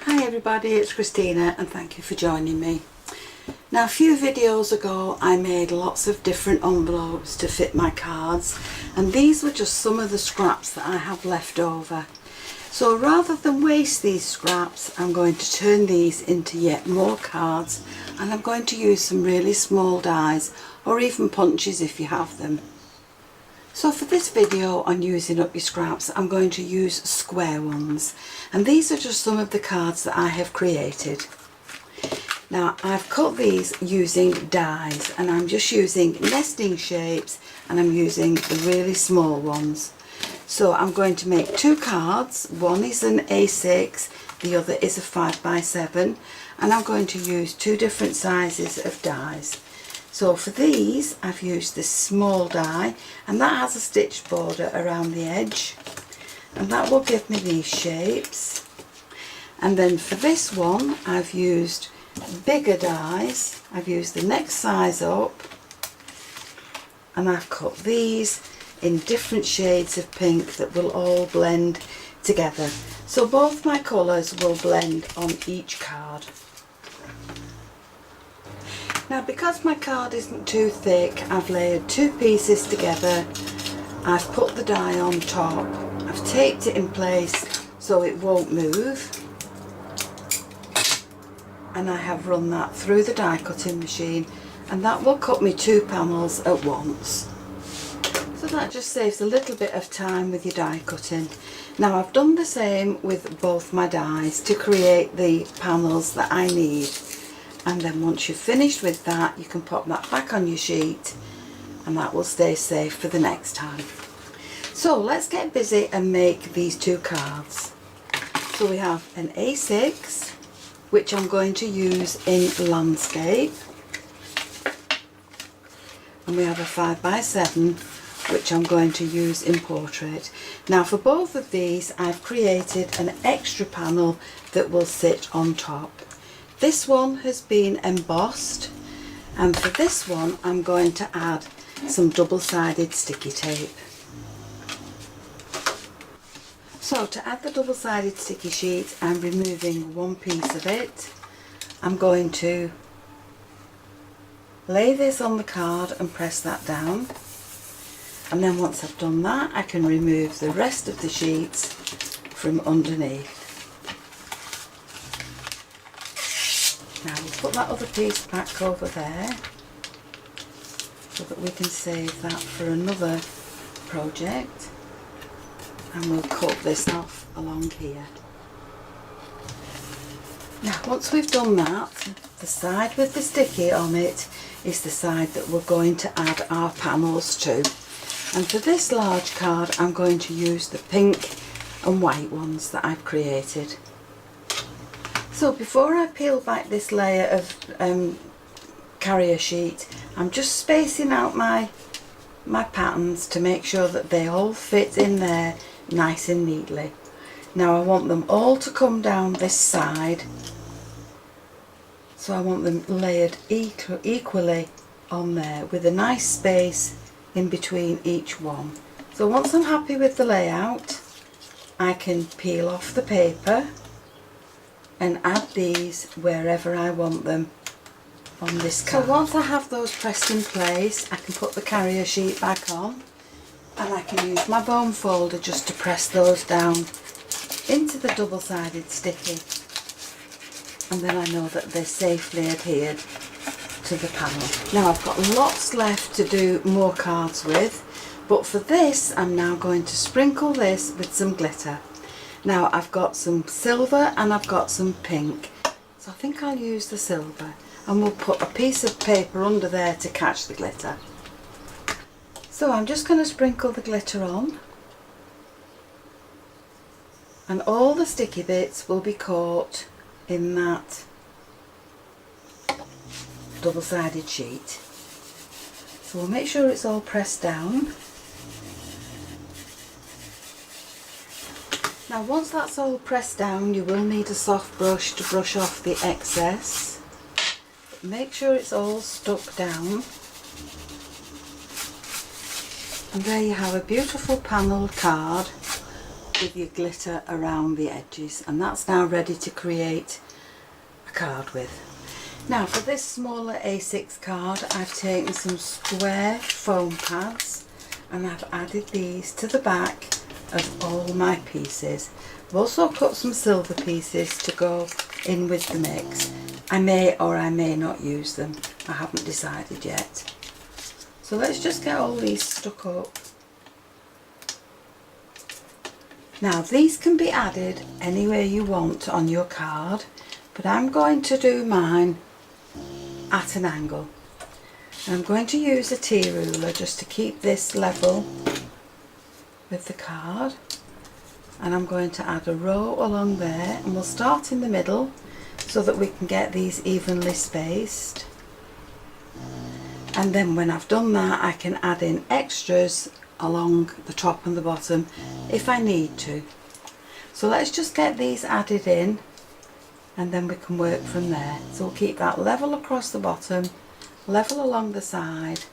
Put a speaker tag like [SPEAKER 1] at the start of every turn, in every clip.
[SPEAKER 1] Hi everybody, it's Christina and thank you for joining me. Now a few videos ago I made lots of different envelopes to fit my cards, and these were just some of the scraps that I have left over. So rather than waste these scraps, I'm going to turn these into yet more cards, and I'm going to use some really small dies or even punches if you have them. So for this video on using up your scraps, I'm going to use square ones, and these are just some of the cards that I have created. Now I've cut these using dies, and I'm just using nesting shapes, and I'm using the really small ones. So I'm going to make two cards. One is an A6, the other is a 5x7, and I'm going to use two different sizes of dies. So for these I've used this small die, and that has a stitched border around the edge, and that will give me these shapes. And then for this one I've used bigger dies. I've used the next size up, and I've cut these in different shades of pink that will all blend together. So both my colours will blend on each card. Now because my card isn't too thick, I've layered two pieces together. I've put the die on top. I've taped it in place so it won't move. And I have run that through the die cutting machine, and that will cut me two panels at once. So that just saves a little bit of time with your die cutting. Now I've done the same with both my dies to create the panels that I need. And then once you've finished with that, you can pop that back on your sheet, and that will stay safe for the next time. So let's get busy and make these two cards. So we have an A6, which I'm going to use in landscape, and we have a 5x7, which I'm going to use in portrait. Now for both of these I've created an extra panel that will sit on top. This one has been embossed, and for this one I'm going to add some double-sided sticky tape. So to add the double-sided sticky sheet, I'm removing one piece of it. I'm going to lay this on the card and press that down, and then once I've done that I can remove the rest of the sheets from underneath. Now we'll put that other piece back over there so that we can save that for another project, and we'll cut this off along here. Now once we've done that, the side with the sticky on it is the side that we're going to add our panels to. And for this large card I'm going to use the pink and white ones that I've created. So before I peel back this layer of carrier sheet, I'm just spacing out my patterns to make sure that they all fit in there nice and neatly. Now I want them all to come down this side, so I want them layered equally on there with a nice space in between each one. So once I'm happy with the layout, I can peel off the paper and add these wherever I want them on this card. So once I have those pressed in place, I can put the carrier sheet back on, and I can use my bone folder just to press those down into the double-sided sticky, and then I know that they're safely adhered to the panel. Now I've got lots left to do more cards with, but for this I'm now going to sprinkle this with some glitter. Now I've got some silver and I've got some pink, so I think I'll use the silver, and we'll put a piece of paper under there to catch the glitter. So I'm just going to sprinkle the glitter on, and all the sticky bits will be caught in that double-sided sheet. So we'll make sure it's all pressed down, Now once that's all pressed down, you will need a soft brush to brush off the excess. But make sure it's all stuck down. And there you have a beautiful panelled card with your glitter around the edges, and that's now ready to create a card with. Now for this smaller A6 card, I've taken some square foam pads and I've added these to the back of all my pieces. I've also cut some silver pieces to go in with the mix. I may or I may not use them, I haven't decided yet. So let's just get all these stuck up. Now these can be added anywhere you want on your card, but I'm going to do mine at an angle. And I'm going to use a T-ruler just to keep this level with the card, and I'm going to add a row along there, and we'll start in the middle so that we can get these evenly spaced. And then when I've done that, I can add in extras along the top and the bottom if I need to. So let's just get these added in and then we can work from there. So we'll keep that level across the bottom, level along the side.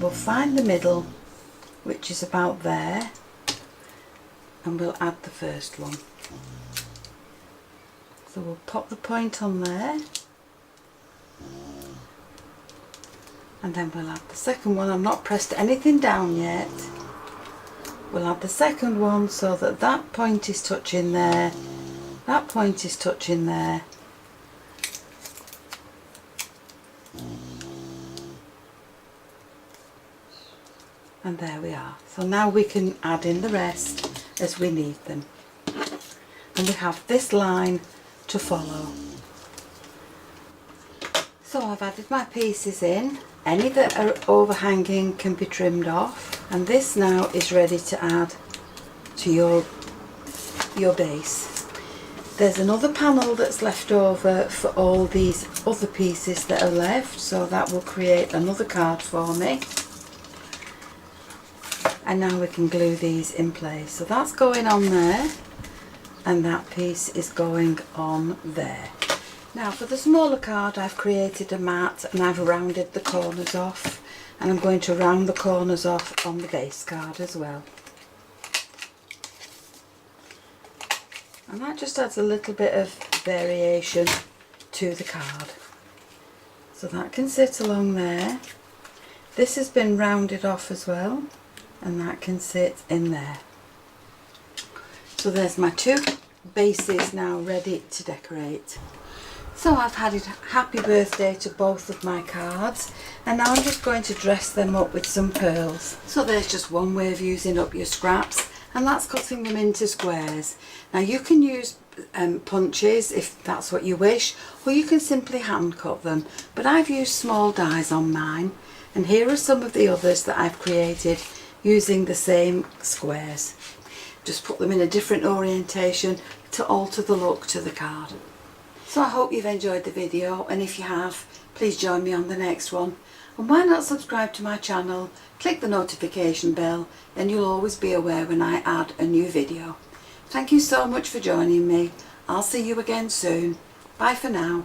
[SPEAKER 1] We'll find the middle, which is about there, and we'll add the first one. So we'll pop the point on there, and then we'll add the second one. I've not pressed anything down yet. We'll add the second one so that that point is touching there, that point is touching there, and there we are. So now we can add in the rest as we need them, and we have this line to follow. So I've added my pieces in. Any that are overhanging can be trimmed off, and this now is ready to add to your base. There's another panel that's left over for all these other pieces that are left, so that will create another card for me. And now we can glue these in place. So that's going on there, and that piece is going on there. Now for the smaller card, I've created a mat and I've rounded the corners off, and I'm going to round the corners off on the base card as well. And that just adds a little bit of variation to the card. So that can sit along there. This has been rounded off as well, and that can sit in there. So there's my two bases now ready to decorate. So I've had a happy birthday to both of my cards, and now I'm just going to dress them up with some pearls. So there's just one way of using up your scraps, and that's cutting them into squares. Now you can use punches if that's what you wish, or you can simply hand cut them, but I've used small dies on mine, and here are some of the others that I've created using the same squares. Just put them in a different orientation to alter the look to the card. So I hope you've enjoyed the video, and if you have, please join me on the next one. And why not subscribe to my channel, click the notification bell, then you'll always be aware when I add a new video. Thank you so much for joining me. I'll see you again soon. Bye for now.